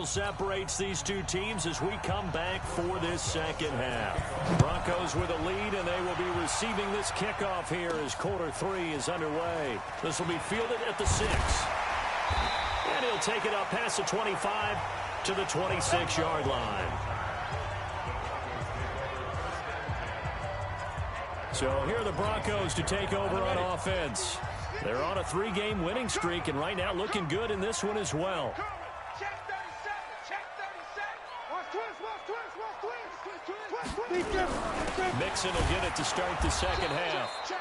differential separates these two teams as we come back for this second half. Broncos with a lead, and they will be receiving this kickoff here as quarter 3 is underway. This will be fielded at the 6. And he'll take it up past the 25 to the 26-yard line. So here are the Broncos to take over on offense. They're on a 3-game winning streak, and right now looking good in this one as well. Mixon will get it to start the second half.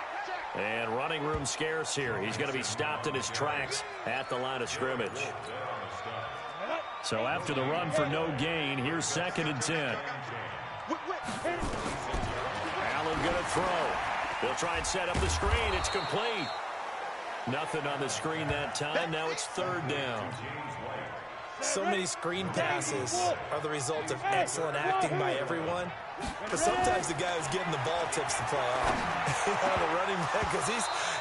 And running room scarce here. He's going to be stopped in his tracks at the line of scrimmage. So after the run for no gain, here's 2nd and 10. Allen going to throw. They'll try and set up the screen. It's complete. Nothing on the screen that time. Now it's 3rd down. So many screen passes are the result of excellent acting by everyone. But sometimes the guy who's getting the ball tips the play off. The running back, because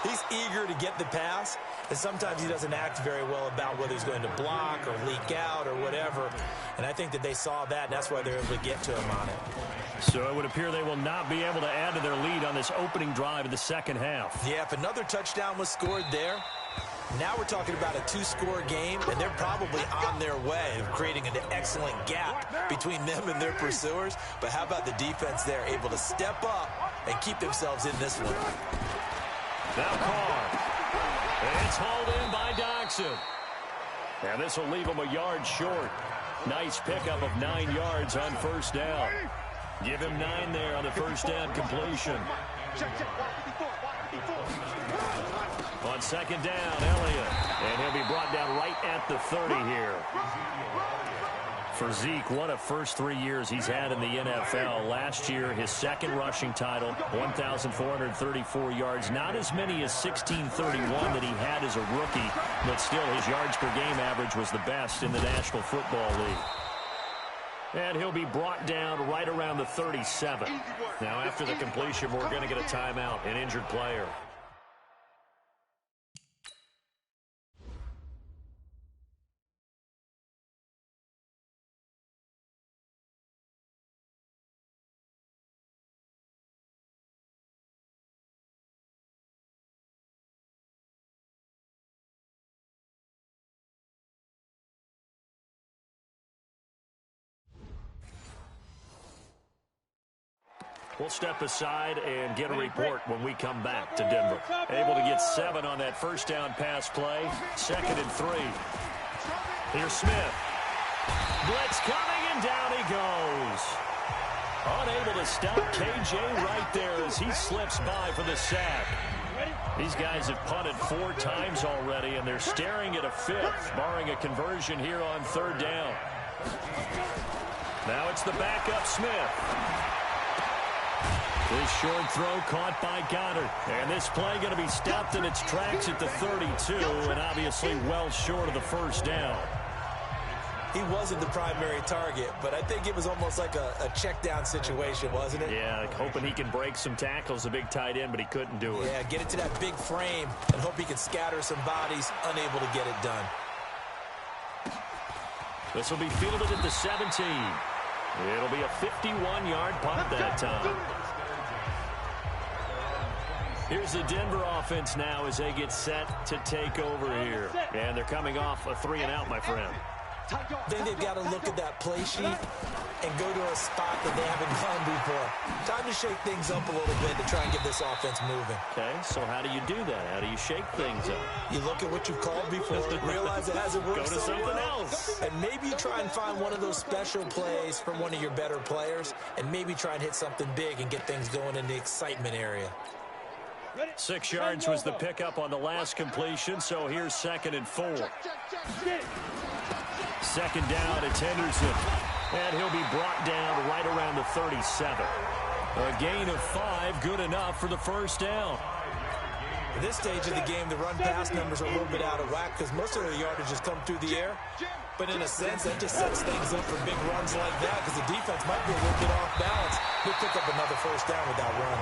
he's eager to get the pass. And sometimes he doesn't act very well about whether he's going to block or leak out or whatever. And I think that they saw that, and that's why they're able to get to him on it. So it would appear they will not be able to add to their lead on this opening drive of the second half. Yeah, if another touchdown was scored there, now we're talking about a 2-score game, and they're probably on their way of creating an excellent gap between them and their pursuers. But how about the defense there, able to step up and keep themselves in this one? Now Carr. It's hauled in by Doxson. And this will leave him a yard short. Nice pickup of 9 yards on 1st down. Give him 9 there on the 1st down completion. On 2nd down, Elliott. And he'll be brought down right at the 30 here. For Zeke, what a first 3 years he's had in the NFL. Last year, his 2nd rushing title, 1,434 yards. Not as many as 1,631 that he had as a rookie, but still his yards per game average was the best in the National Football League. And he'll be brought down right around the 37. Now, after the completion, we're going to get a timeout, an injured player. We'll step aside and get a report when we come back to Denver. Able to get 7 on that 1st down pass play. 2nd and 3. Here's Smith. Blitz coming, and down he goes. Unable to stop KJ right there as he slips by for the sack. These guys have punted 4 times already, and they're staring at a 5th, barring a conversion here on 3rd down. Now it's the backup Smith. This short throw caught by Goddard. And this play going to be stopped in its tracks at the 32, and obviously well short of the 1st down. He wasn't the primary target, but I think it was almost like a check down situation, wasn't it? Yeah, hoping he can break some tackles, a big tight end, but he couldn't do it. Yeah, get it to that big frame and hope he can scatter some bodies, unable to get it done. This will be fielded at the 17. It'll be a 51-yard punt that time. Here's the Denver offense now as they get set to take over here. And they're coming off a 3-and-out, my friend. Then they've got to look at that play sheet and go to a spot that they haven't gone before. Time to shake things up a little bit to try and get this offense moving. Okay, so how do you do that? How do you shake things up? You look at what you've called before, realize it hasn't worked Go to something else. And maybe you try and find one of those special plays from one of your better players, and maybe try and hit something big and get things going in the excitement area. 6 yards was the pickup on the last completion, so here's 2nd and 4. 2nd down, it's Henderson. And he'll be brought down right around the 37. A gain of 5, good enough for the 1st down. At this stage of the game, the run-pass numbers are a little bit out of whack because most of the yardage has come through the air. But in a sense, that just sets things up for big runs like that because the defense might be a little bit off balance. He'll pick up another 1st down with that run.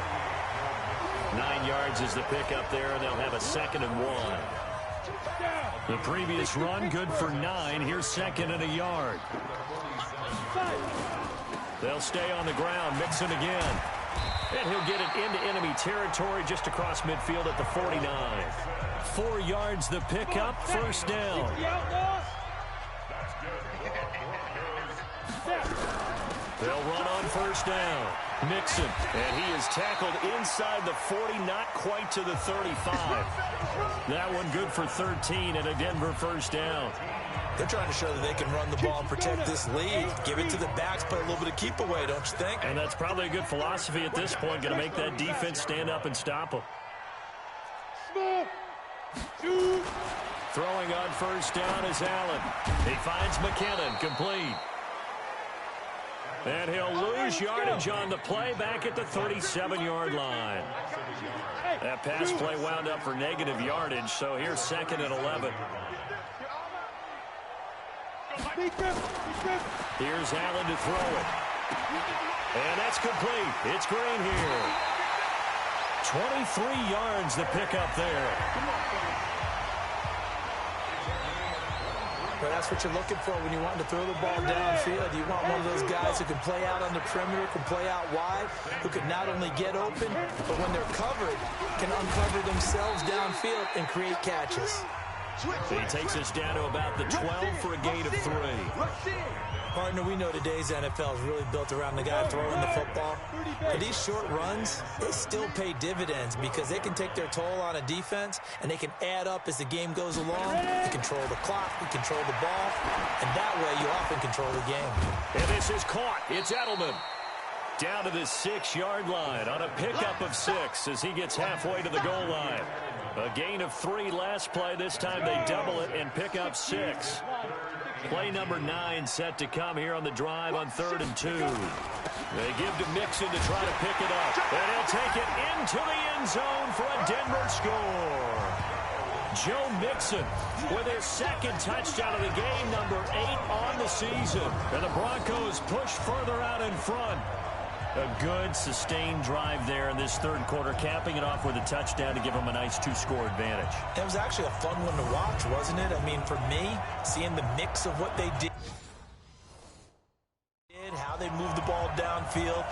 9 yards is the pickup there, and they'll have a 2nd and 1. The previous run, good for 9. Here's 2nd and a yard. They'll stay on the ground. Mixon again. And he'll get it into enemy territory just across midfield at the 49. 4 yards the pickup, 1st down. They'll run on 1st down. Mixon, and he is tackled inside the 40, not quite to the 35. That one good for 13 and a Denver 1st down. They're trying to show that they can run the ball and protect this lead. Give it to the backs, play a little bit of keep away, don't you think? And that's probably a good philosophy at this point, going to make that defense stand up and stop them. Throwing on 1st down is Allen. He finds McKinnon, complete. And he'll lose yardage on the play back at the 37-yard line. That pass play wound up for negative yardage, so here's 2nd and 11. Here's Allen to throw it. And that's complete. It's Green here. 23 yards the pickup there. But that's what you're looking for when you want to throw the ball downfield. You want one of those guys who can play out on the perimeter, can play out wide, who can not only get open, but when they're covered, can uncover themselves downfield and create catches. He takes us down to about the 12 for a gain of 3. Partner, we know today's NFL is really built around the guy throwing the football. But these short runs, they still pay dividends because they can take their toll on a defense and they can add up as the game goes along. You control the clock, you control the ball, and that way you often control the game. And this is caught. It's Edelman. Down to the 6-yard line on a pickup of 6 as he gets halfway to the goal line. A gain of 3 last play. This time they double it and pick up 6. Play number 9 set to come here on the drive on 3rd and 2. They give to Mixon to try to pick it up. And he'll take it into the end zone for a Denver score. Joe Mixon with his 2nd touchdown of the game, number 8 on the season. And the Broncos push further out in front. A good, sustained drive there in this 3rd quarter, capping it off with a touchdown to give them a nice 2-score advantage. It was actually a fun one to watch, wasn't it? I mean, for me, seeing the mix of what they did, how they moved the ball downfield.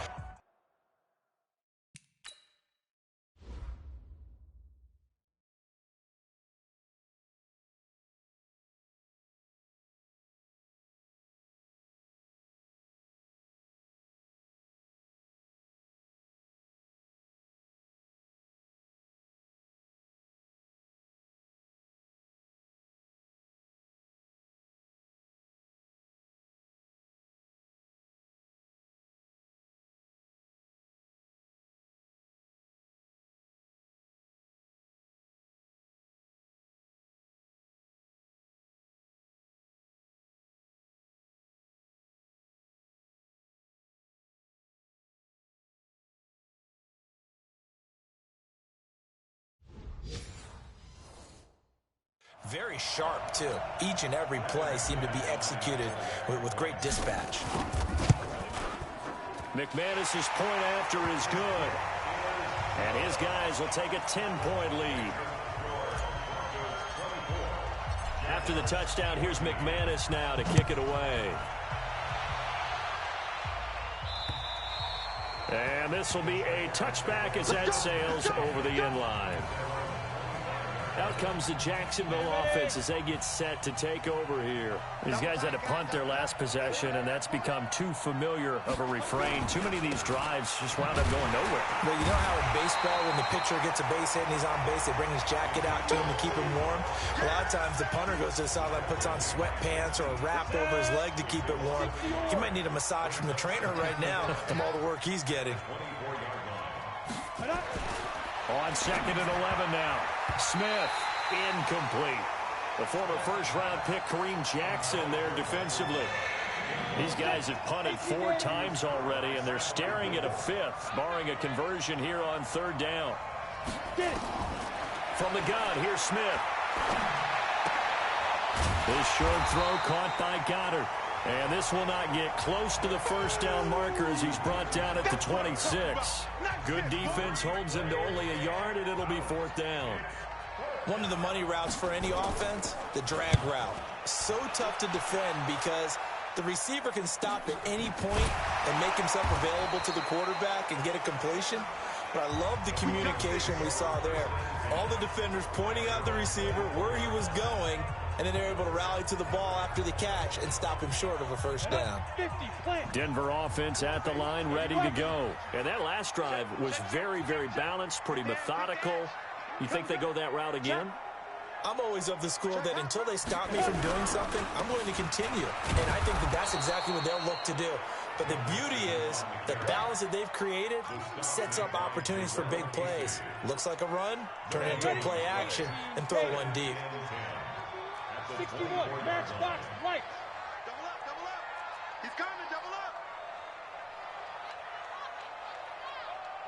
Very sharp, too. Each and every play seemed to be executed with great dispatch. McManus's point after is good. And his guys will take a 10-point lead. After the touchdown, here's McManus now to kick it away. And this will be a touchback as that sails over the end line. Out comes the Jacksonville offense as they get set to take over here. These guys had to punt their last possession, and that's become too familiar of a refrain. Too many of these drives just wound up going nowhere. Well, you know how in baseball, when the pitcher gets a base hit and he's on base, they bring his jacket out to him to keep him warm? A lot of times the punter goes to the sideline, puts on sweatpants or a wrap over his leg to keep it warm. He might need a massage from the trainer right now from all the work he's getting. On 2nd and 11 now. Smith, incomplete. The former first-round pick, Kareem Jackson, there defensively. These guys have punted 4 times already, and they're staring at a 5th, barring a conversion here on 3rd down. From the gun, here's Smith. This short throw caught by Goddard. And this will not get close to the first down marker as he's brought down at the 26. Good defense holds him to only a yard, and it'll be 4th down. One of the money routes for any offense, the drag route. So tough to defend because the receiver can stop at any point and make himself available to the quarterback and get a completion. But I love the communication we saw there. All the defenders pointing out the receiver, where he was going, and then they're able to rally to the ball after the catch and stop him short of a first down. Denver offense at the line, ready to go. And that last drive was very, very balanced, pretty methodical. You think they go that route again? I'm always of the school that until they stop me from doing something, I'm going to continue. And I think that that's exactly what they'll look to do. But the beauty is the balance that they've created sets up opportunities for big plays. Looks like a run, turn it into a play action, and throw one deep. 61, matchbox, right. Double up, double up. He's coming, double up.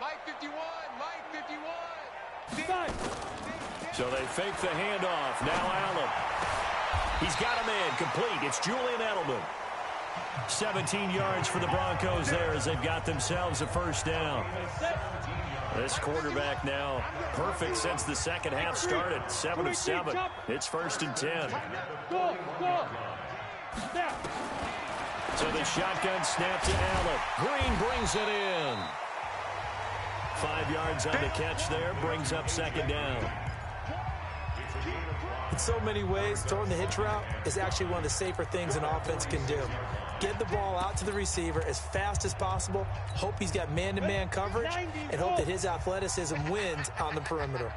Mike 51, Mike 51. So they fake the handoff. Now Allen. He's got him in. Complete. It's Julian Edelman. 17 yards for the Broncos there as they've got themselves a first down. This quarterback now perfect since the second half started. 7 of 7. It's 1st and 10. So the shotgun snap to Allen. Green brings it in. 5 yards on the catch there. Brings up 2nd down. In so many ways, throwing the hitch route is actually one of the safer things an offense can do. Get the ball out to the receiver as fast as possible, hope he's got man-to-man coverage, and hope that his athleticism wins on the perimeter.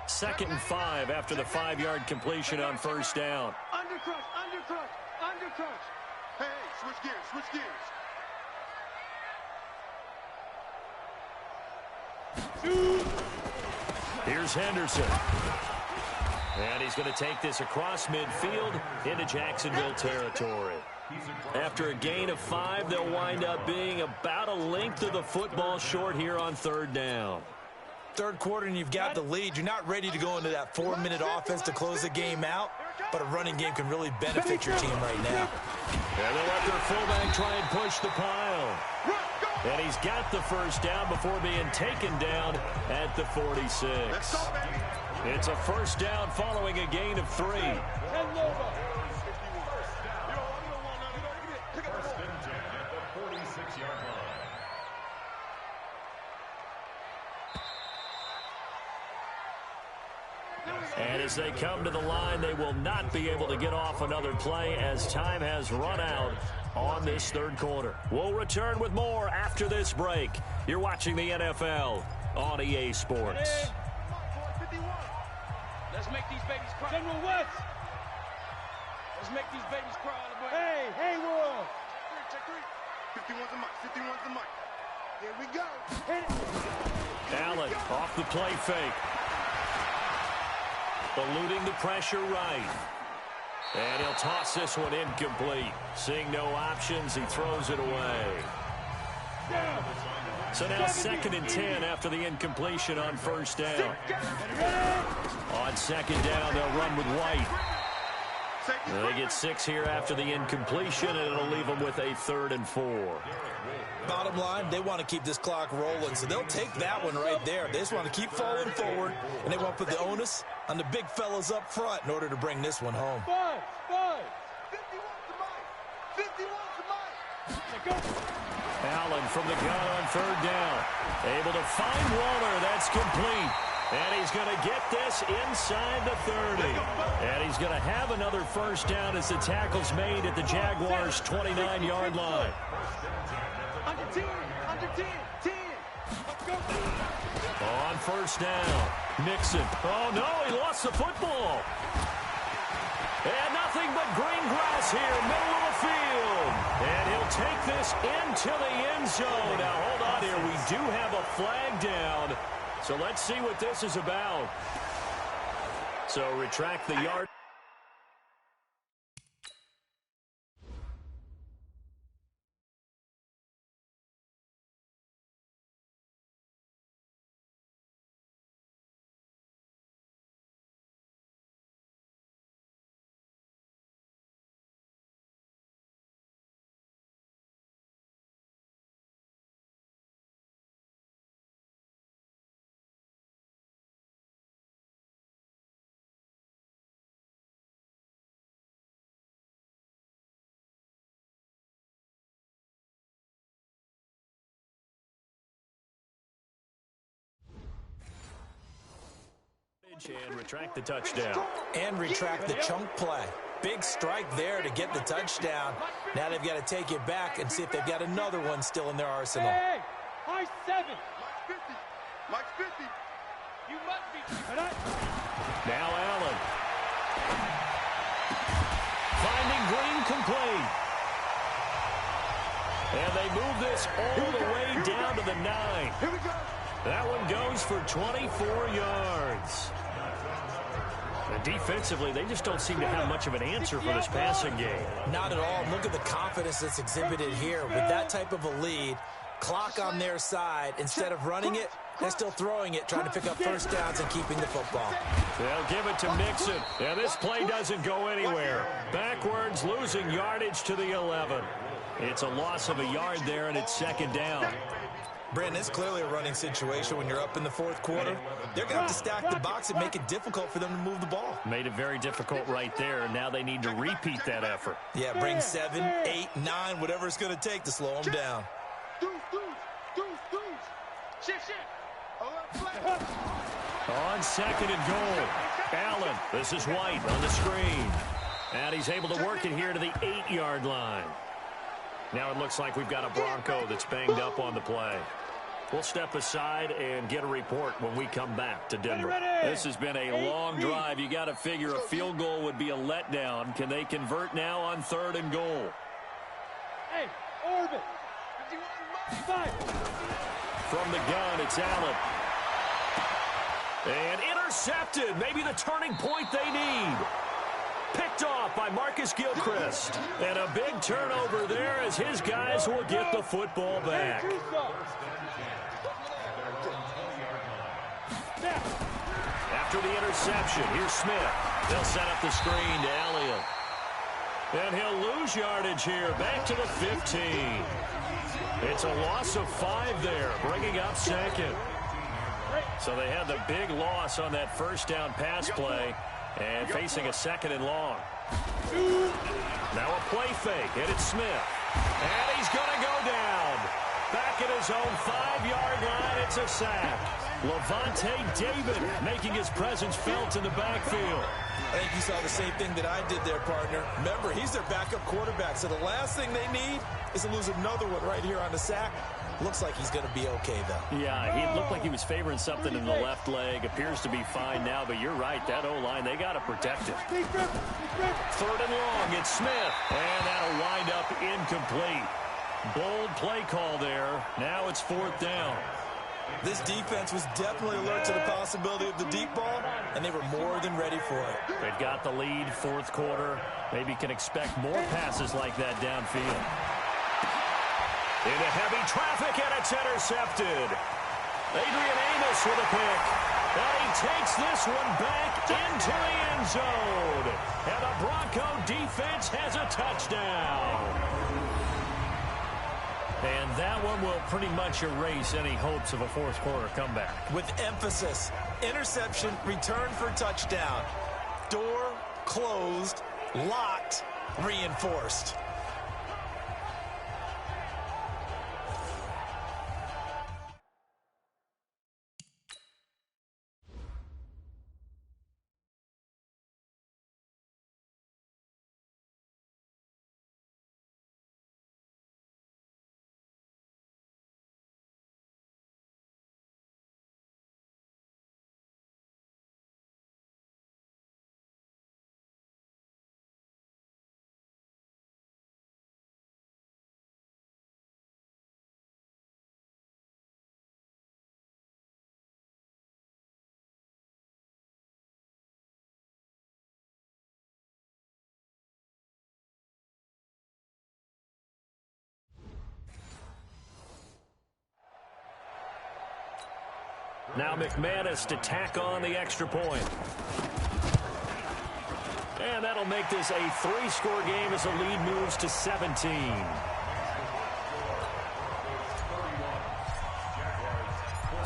2nd and 5 after the 5-yard completion on first down. Undercrush, undercrush, undercrush. Hey, switch gears, switch gears. Here's Henderson. And he's going to take this across midfield into Jacksonville territory. After a gain of 5, they'll wind up being about a length of the football short here on 3rd down. Third quarter and you've got the lead. You're not ready to go into that 4-minute offense to close the game out, but a running game can really benefit your team right now. And they'll let their fullback try and push the pile. And he's got the first down before being taken down at the 46. It's a first down following a gain of 3. And as they come to the line, they will not be able to get off another play as time has run out on this 3rd quarter. We'll return with more after this break. You're watching the NFL on EA Sports. Let's make these babies cry. General West. Let's make these babies cry. Hey, hey, world. Check 3. 51's the mic, 51's the mic. Here we go. Allen off the play fake. Eluding the pressure right. And he'll toss this one incomplete. Seeing no options, he throws it away. So now 2nd and 10 after the incompletion on first down. On 2nd down, they'll run with White. They get 6 here after the incompletion, and it'll leave them with a 3rd and 4. Bottom line, they want to keep this clock rolling, so they'll take that one right there. They just want to keep falling forward, and they want to put the onus on the big fellas up front in order to bring this one home. 51's the mic. 51's the mic. Allen from the gun on 3rd down. Able to find Waller. That's complete. And he's going to get this inside the 30. And he's going to have another first down as the tackle's made at the Jaguars' 29-yard line. Under 10, under 10, 10. Let's go. On first down, Mixon. Oh, no, he lost the football. And nothing but green grass here, middle of the field. And he'll take this into the end zone. Now, hold on here. We do have a flag down. So let's see what this is about. So retract the yard. catch and retract the touchdown. And retract the chunk play. Big strike there to get the touchdown. Now they've got to take it back and see if they've got another one still in their arsenal. Hey, high 7. Mike's 50. You must be. Now Allen. Finding Green complete. And they move this all the way down to the 9. Here we go. That one goes for 24 yards. And defensively, they just don't seem to have much of an answer for this passing game. Not at all. Look at the confidence that's exhibited here. With that type of a lead, clock on their side, instead of running it, they're still throwing it, trying to pick up first downs and keeping the football. They'll give it to Mixon. And this play doesn't go anywhere. Backwards, losing yardage to the 11. It's a loss of a yard there, and it's second down. Brandon, it's clearly a running situation when you're up in the fourth quarter. They're going to have to stack the box and make it difficult for them to move the ball. Made it very difficult right there. Now they need to repeat that effort. Yeah, bring 7, 8, 9, whatever it's going to take to slow them down. On second and goal, Allen. This is White on the screen. And he's able to work it here to the 8-yard line. Now it looks like we've got a Bronco that's banged up on the play. We'll step aside and get a report when we come back to Denver. This has been a long drive. You got to figure a field goal would be a letdown. Can they convert now on third and goal? Hey, orbit. From the gun, it's Allen. And intercepted. Maybe the turning point they need. Picked off by Marcus Gilchrist. And a big turnover there as his guys will get the football back. After the interception, here's Smith. They'll set up the screen to Elliott. And he'll lose yardage here, back to the 15. It's a loss of 5 there, bringing up second. So they had the big loss on that first down pass play and facing a second and long. Now a play fake, and it's Smith. And he's going to go down. Back at his own 5-yard line, it's a sack. Levante David making his presence felt in the backfield. I think you saw the same thing that I did there, partner. Remember, he's their backup quarterback, so the last thing they need is to lose another one right here on the sack. Looks like he's going to be okay, though. Yeah, he looked like he was favoring something in the left leg. Appears to be fine now, but you're right. That O-line, they got to protect it. Third and long, it's Smith. And that'll wind up incomplete. Bold play call there. Now it's fourth down. This defense was definitely alert to the possibility of the deep ball, and they were more than ready for it. They've got the lead, fourth quarter. Maybe can expect more passes like that downfield. Into heavy traffic, and it's intercepted. Adrian Amos with a pick. And he takes this one back into the end zone. And the Bronco defense has a touchdown. And that one will pretty much erase any hopes of a fourth quarter comeback. With emphasis, interception, return for touchdown. Door closed, locked, reinforced. Now McManus to tack on the extra point. And that'll make this a 3-score game as the lead moves to 17.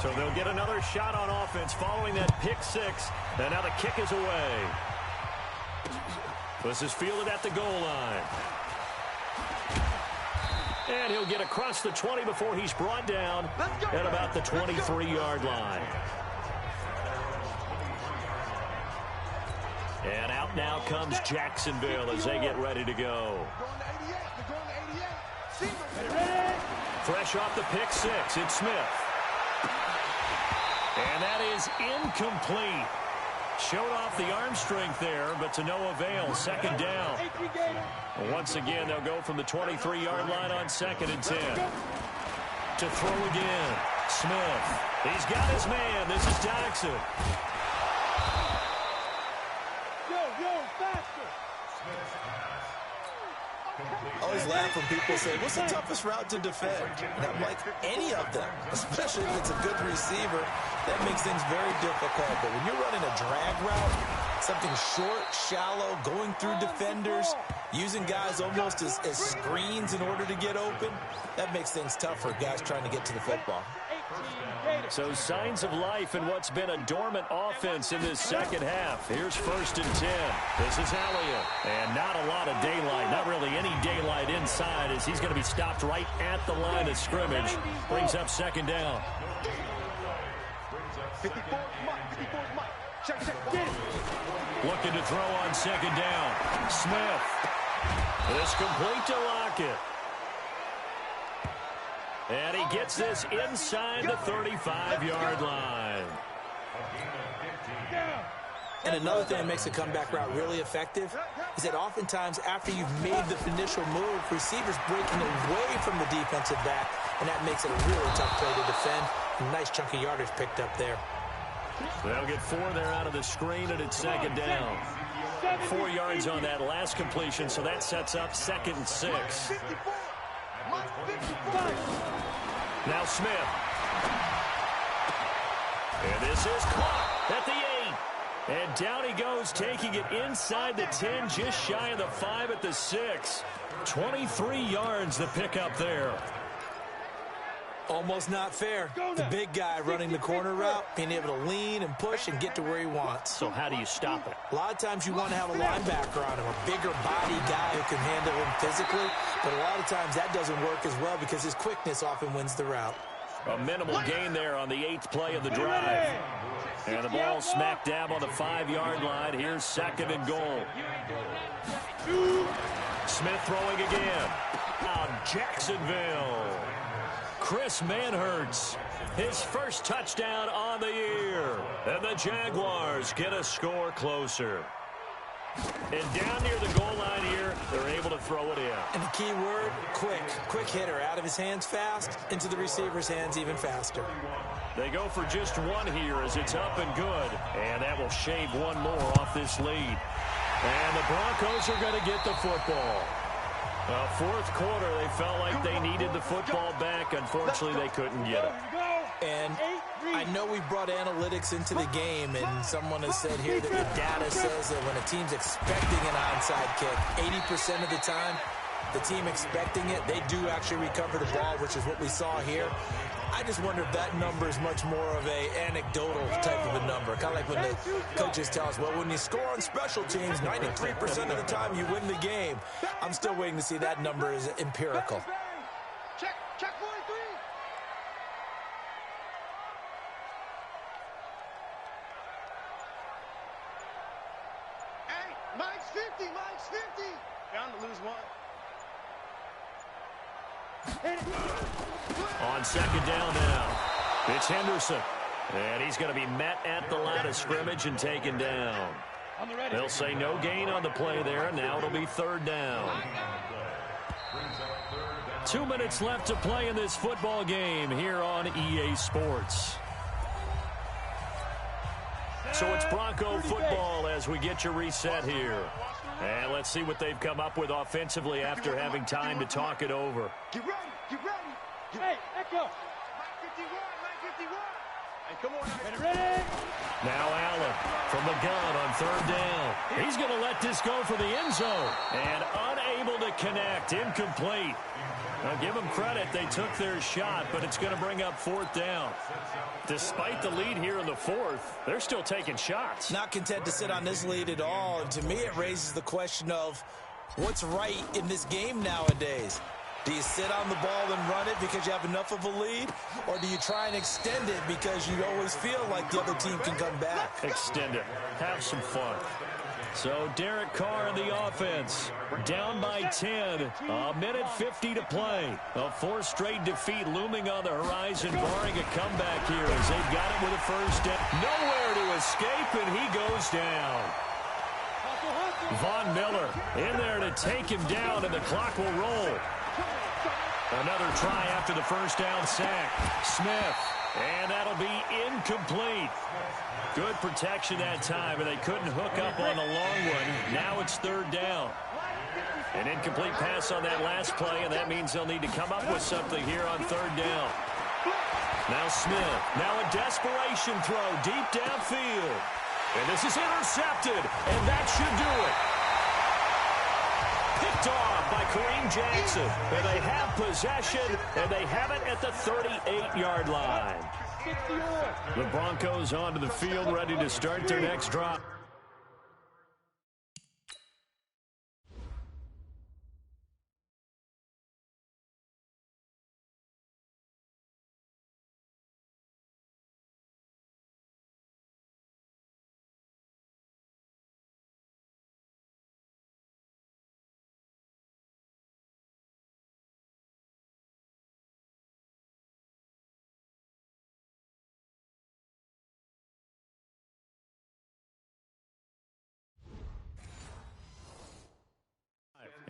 So they'll get another shot on offense following that pick 6. And now the kick is away. This is fielded at the goal line. And he'll get across the 20 before he's brought down at about the 23-yard line. And out now comes Jacksonville as they get ready to go. Fresh off the pick six, it's Smith. And that is incomplete. Showed off the arm strength there, but to no avail. Second down. Once again, they'll go from the 23-yard line on 2nd and 10. To throw again. Smith. He's got his man. This is Jackson. I always laugh when people say, what's the toughest route to defend? And I'm like, any of them, especially if it's a good receiver. That makes things very difficult. But when you're running a drag route, something short, shallow, going through defenders, using guys almost as screens in order to get open, that makes things tough for guys trying to get to the football. So signs of life in what's been a dormant offense in this second half. Here's 1st and 10. This is Elliott. And not a lot of daylight, not really any daylight inside as he's going to be stopped right at the line of scrimmage. Brings up 2nd down. 54 Mike. Check. Looking to throw on 2nd down. Smith. It's complete to Lockett. And he gets this inside the 35-yard line. And another thing that makes a comeback route really effective is that oftentimes after you've made the initial move, receivers breaking away from the defensive back, and that makes it a really tough play to defend. A nice chunk of yardage picked up there. They'll get 4 there out of the screen, and it's 2nd down. 4 yards on that last completion, so that sets up 2nd and 6. Now Smith. And this is caught at the 8. And down he goes, taking it inside the 10, just shy of the 5 at the 6. 23 yards the pickup there. Almost not fair. The big guy running the corner route, being able to lean and push and get to where he wants. So how do you stop it? A lot of times you want to have a linebacker on him, a bigger body guy who can handle him physically, but a lot of times that doesn't work as well because his quickness often wins the route. A minimal gain there on the 8th play of the drive. And the ball smack dab on the 5-yard line. Here's 2nd and goal. Smith throwing again. Now Jacksonville. Chris Manhertz, his first touchdown on the year. And the Jaguars get a score closer. And down near the goal line here, they're able to throw it in. And the key word, quick. Quick hitter. Out of his hands fast, into the receiver's hands even faster. They go for just 1 here as it's up and good. And that will shave 1 more off this lead. And the Broncos are going to get the football. 4th quarter, they felt like they needed the football back. Unfortunately, they couldn't get it. And I know we brought analytics into the game, and someone has said here that the data says that when a team's expecting an onside kick, 80% of the time, the team expecting it, they do actually recover the ball, which is what we saw here. I just wonder if that number is much more of a anecdotal type of a number. Kind of like when the coaches tell us, well, when you score on special teams, 93% of the time you win the game. I'm still waiting to see that number is empirical. Check 43. Hey, Mike's 50. Bound to lose 1. On 2nd down now, it's Henderson. And he's going to be met at the line of scrimmage and taken down. They'll say no gain on the play there. Now it'll be 3rd down. 2 minutes left to play in this football game here on EA Sports. So it's Bronco football as we get you reset here. And let's see what they've come up with offensively after having time to talk it over. Get ready. Hey, Echo. Mike 51. Hey, come on. Ready? Now Allen from the gun on 3rd down. He's going to let this go for the end zone. And unable to connect. Incomplete. Now give them credit. They took their shot, but it's going to bring up 4th down. Despite the lead here in the 4th, they're still taking shots. Not content to sit on this lead at all. And to me, it raises the question of what's right in this game nowadays. Do you sit on the ball and run it because you have enough of a lead? Or do you try and extend it because you always feel like the other team can come back? Extend it. Have some fun. So Derek Carr in the offense, down by 10, a minute 50 to play. A fourth straight defeat looming on the horizon, barring a comeback here as they've got it with a first down. Nowhere to escape, and he goes down. Von Miller in there to take him down, and the clock will roll. Another try after the first down sack. Smith, and that'll be incomplete. Good protection that time, and they couldn't hook up on the long one. Now it's third down. An incomplete pass on that last play, and that means they'll need to come up with something here on third down. Now Smith, now a desperation throw deep downfield. And this is intercepted, and that should do it. Picked off by Kareem Jackson. And they have possession, and they have it at the 38-yard line. The Broncos onto the field, ready to start their next drive.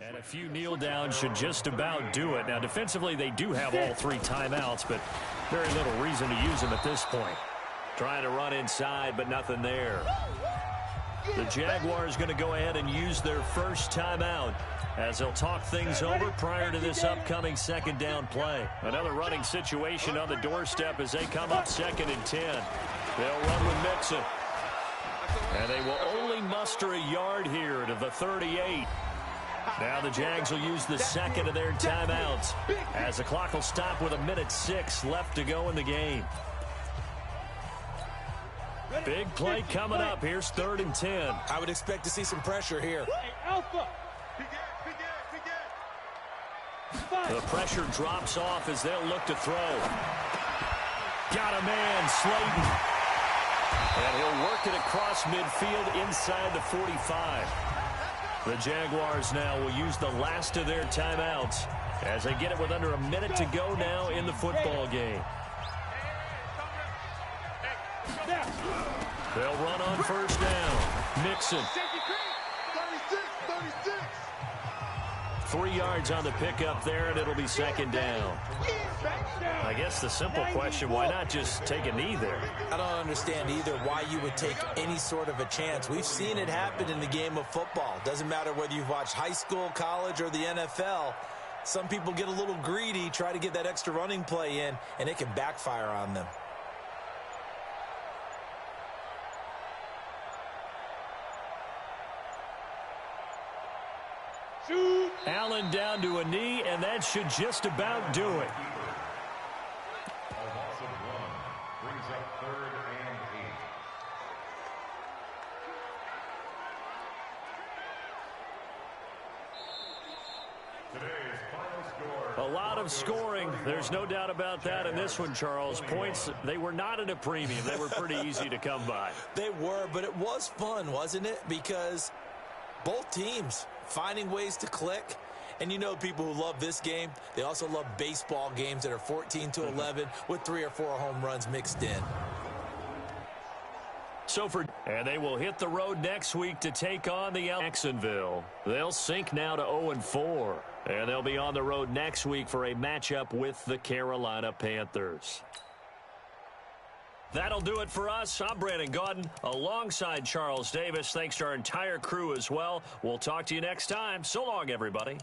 And a few kneel downs should just about do it. Now, defensively, they do have all three timeouts, but very little reason to use them at this point. Trying to run inside, but nothing there. The Jaguars going to go ahead and use their first timeout as they'll talk things over prior to this upcoming second down play. Another running situation on the doorstep as they come up 2nd and 10. They'll run with Mixon. And they will only muster a yard here to the 38. Now the Jags will use the second of their timeouts as the clock will stop with 1:06 left to go in the game. Big play coming up. Here's 3rd and 10. I would expect to see some pressure here. The pressure drops off as they'll look to throw. Got a man, Slayton. And he'll work it across midfield inside the 45. The Jaguars now will use the last of their timeouts as they get it with under a minute to go now in the football game. They'll run on first down. Mixon. 3 yards on the pickup there, and it'll be second down. I guess the simple question, why not just take a knee there? I don't understand either why you would take any sort of a chance. We've seen it happen in the game of football. Doesn't matter whether you've watched high school, college, or the NFL. Some people get a little greedy, try to get that extra running play in, and it can backfire on them. Allen down to a knee, and that should just about do it. Brings up 3rd and 8. Today's final score. A lot of scoring. There's no doubt about that in this one, Charles. Points, they were not at a premium. They were pretty easy to come by. They were, but it was fun, wasn't it? Because both teams finding ways to click. And you know, people who love this game, they also love baseball games that are 14-11 with 3 or 4 home runs mixed in. And they will hit the road next week to take on the Jacksonville. They'll sink now to 0-4. And they'll be on the road next week for a matchup with the Carolina Panthers. That'll do it for us. I'm Brandon Gaudin alongside Charles Davis. Thanks to our entire crew as well. We'll talk to you next time. So long, everybody.